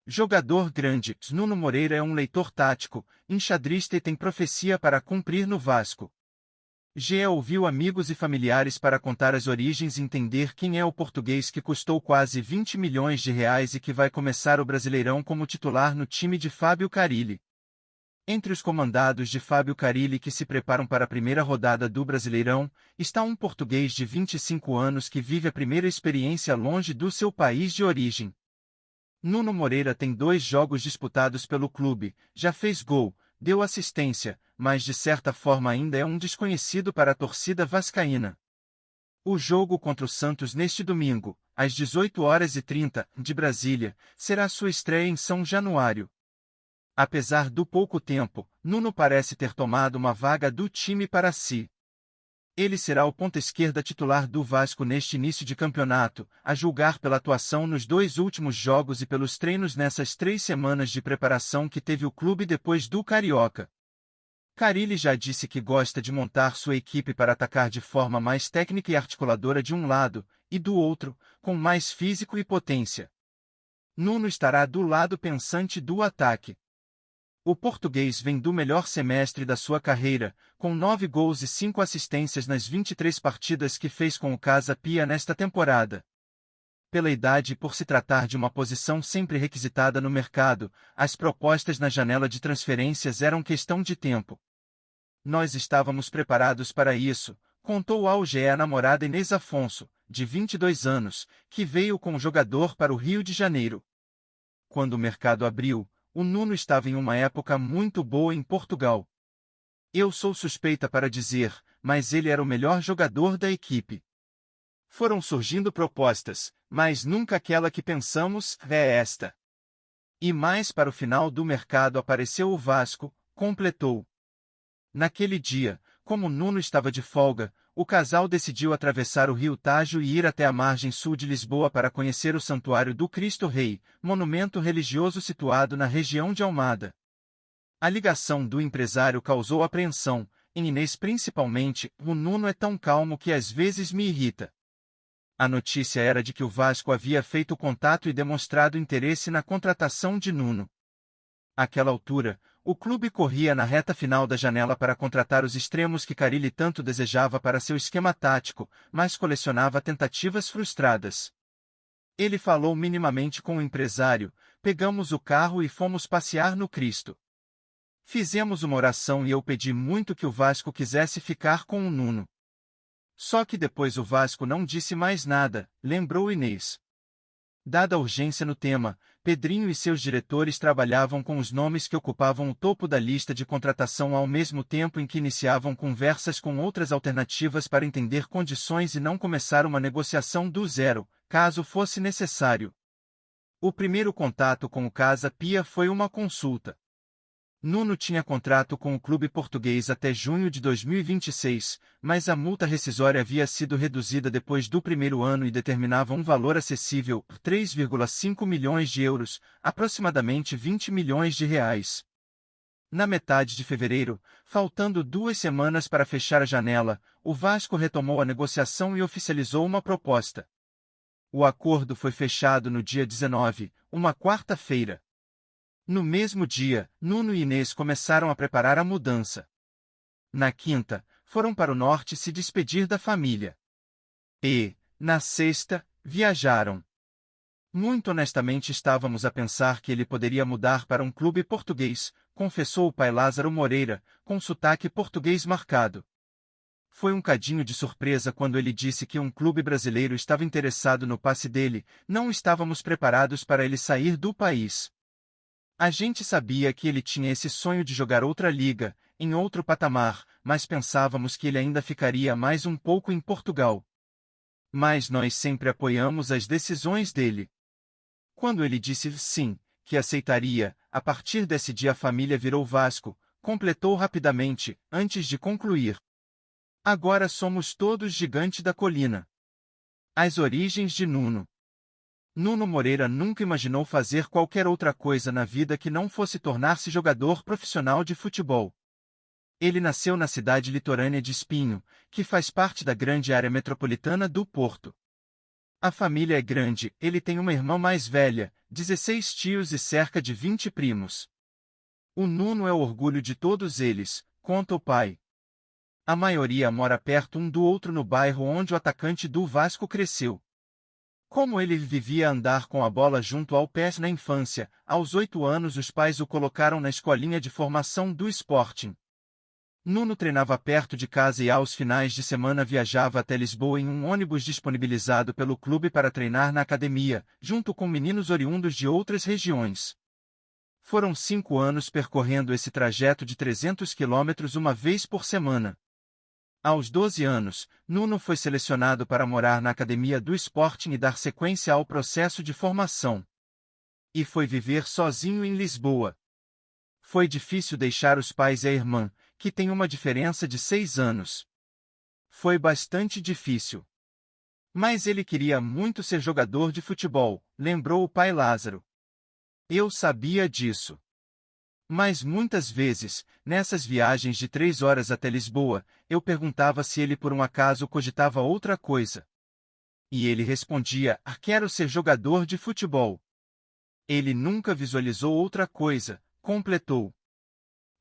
Jogador grande, Nuno Moreira é um leitor tático, enxadrista e tem profecia para cumprir no Vasco. Gé ouviu amigos e familiares para contar as origens e entender quem é o português que custou quase 20 milhões de reais e que vai começar o Brasileirão como titular no time de Fábio Carille. Entre os comandados de Fábio Carille que se preparam para a primeira rodada do Brasileirão, está um português de 25 anos que vive a primeira experiência longe do seu país de origem. Nuno Moreira tem 2 jogos disputados pelo clube, já fez gol, deu assistência, mas de certa forma ainda é um desconhecido para a torcida vascaína. O jogo contra o Santos neste domingo, às 18h30, de Brasília, será sua estreia em São Januário. Apesar do pouco tempo, Nuno parece ter tomado uma vaga do time para si. Ele será o ponta-esquerda titular do Vasco neste início de campeonato, a julgar pela atuação nos 2 últimos jogos e pelos treinos nessas 3 semanas de preparação que teve o clube depois do Carioca. Carille já disse que gosta de montar sua equipe para atacar de forma mais técnica e articuladora de um lado, e do outro, com mais físico e potência. Nuno estará do lado pensante do ataque. O português vem do melhor semestre da sua carreira, com 9 gols e 5 assistências nas 23 partidas que fez com o Casa Pia nesta temporada. Pela idade e por se tratar de uma posição sempre requisitada no mercado, as propostas na janela de transferências eram questão de tempo. Nós estávamos preparados para isso, contou ao GE a namorada Inês Afonso, de 22 anos, que veio com o jogador para o Rio de Janeiro. Quando o mercado abriu, o Nuno estava em uma época muito boa em Portugal. Eu sou suspeita para dizer, mas ele era o melhor jogador da equipe. Foram surgindo propostas, mas nunca aquela que pensamos, é esta. E mais para o final do mercado apareceu o Vasco, completou. Naquele dia, como Nuno estava de folga, o casal decidiu atravessar o rio Tajo e ir até a margem sul de Lisboa para conhecer o Santuário do Cristo Rei, monumento religioso situado na região de Almada. A ligação do empresário causou apreensão, em Inês principalmente. O Nuno é tão calmo que às vezes me irrita. A notícia era de que o Vasco havia feito contato e demonstrado interesse na contratação de Nuno. Àquela altura, o clube corria na reta final da janela para contratar os extremos que Carille tanto desejava para seu esquema tático, mas colecionava tentativas frustradas. Ele falou minimamente com o empresário, pegamos o carro e fomos passear no Cristo. Fizemos uma oração e eu pedi muito que o Vasco quisesse ficar com o Nuno. Só que depois o Vasco não disse mais nada, lembrou Inês. Dada a urgência no tema, Pedrinho e seus diretores trabalhavam com os nomes que ocupavam o topo da lista de contratação ao mesmo tempo em que iniciavam conversas com outras alternativas para entender condições e não começar uma negociação do zero, caso fosse necessário. O primeiro contato com o Casa Pia foi uma consulta. Nuno tinha contrato com o clube português até junho de 2026, mas a multa rescisória havia sido reduzida depois do primeiro ano e determinava um valor acessível, 3,5 milhões de euros, aproximadamente 20 milhões de reais. Na metade de fevereiro, faltando 2 semanas para fechar a janela, o Vasco retomou a negociação e oficializou uma proposta. O acordo foi fechado no dia 19, uma quarta-feira. No mesmo dia, Nuno e Inês começaram a preparar a mudança. Na quinta, foram para o norte se despedir da família. E, na sexta, viajaram. Muito honestamente estávamos a pensar que ele poderia mudar para um clube português, confessou o pai Lázaro Moreira, com sotaque português marcado. Foi um cadinho de surpresa quando ele disse que um clube brasileiro estava interessado no passe dele, não estávamos preparados para ele sair do país. A gente sabia que ele tinha esse sonho de jogar outra liga, em outro patamar, mas pensávamos que ele ainda ficaria mais um pouco em Portugal. Mas nós sempre apoiamos as decisões dele. Quando ele disse sim, que aceitaria, a partir desse dia a família virou Vasco, completou rapidamente, antes de concluir. Agora somos todos gigante da colina. As origens de Nuno. Nuno Moreira nunca imaginou fazer qualquer outra coisa na vida que não fosse tornar-se jogador profissional de futebol. Ele nasceu na cidade litorânea de Espinho, que faz parte da grande área metropolitana do Porto. A família é grande, ele tem uma irmã mais velha, 16 tios e cerca de 20 primos. O Nuno é o orgulho de todos eles, conta o pai. A maioria mora perto um do outro no bairro onde o atacante do Vasco cresceu. Como ele vivia a andar com a bola junto ao pé na infância, aos 8 anos os pais o colocaram na escolinha de formação do Sporting. Nuno treinava perto de casa e aos finais de semana viajava até Lisboa em um ônibus disponibilizado pelo clube para treinar na academia, junto com meninos oriundos de outras regiões. Foram 5 anos percorrendo esse trajeto de 300 quilômetros uma vez por semana. Aos 12 anos, Nuno foi selecionado para morar na academia do Sporting e dar sequência ao processo de formação. E foi viver sozinho em Lisboa. Foi difícil deixar os pais e a irmã, que tem uma diferença de 6 anos. Foi bastante difícil. Mas ele queria muito ser jogador de futebol, lembrou o pai Lázaro. Eu sabia disso. Mas muitas vezes, nessas viagens de 3 horas até Lisboa, eu perguntava se ele por um acaso cogitava outra coisa. E ele respondia: quero ser jogador de futebol. Ele nunca visualizou outra coisa, completou.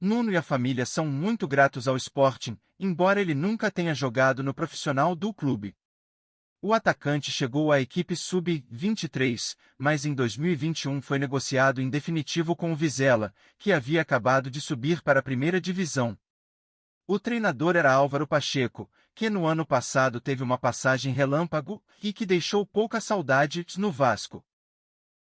Nuno e a família são muito gratos ao Sporting, embora ele nunca tenha jogado no profissional do clube. O atacante chegou à equipe sub-23, mas em 2021 foi negociado em definitivo com o Vizela, que havia acabado de subir para a primeira divisão. O treinador era Álvaro Pacheco, que no ano passado teve uma passagem relâmpago e que deixou pouca saudade no Vasco.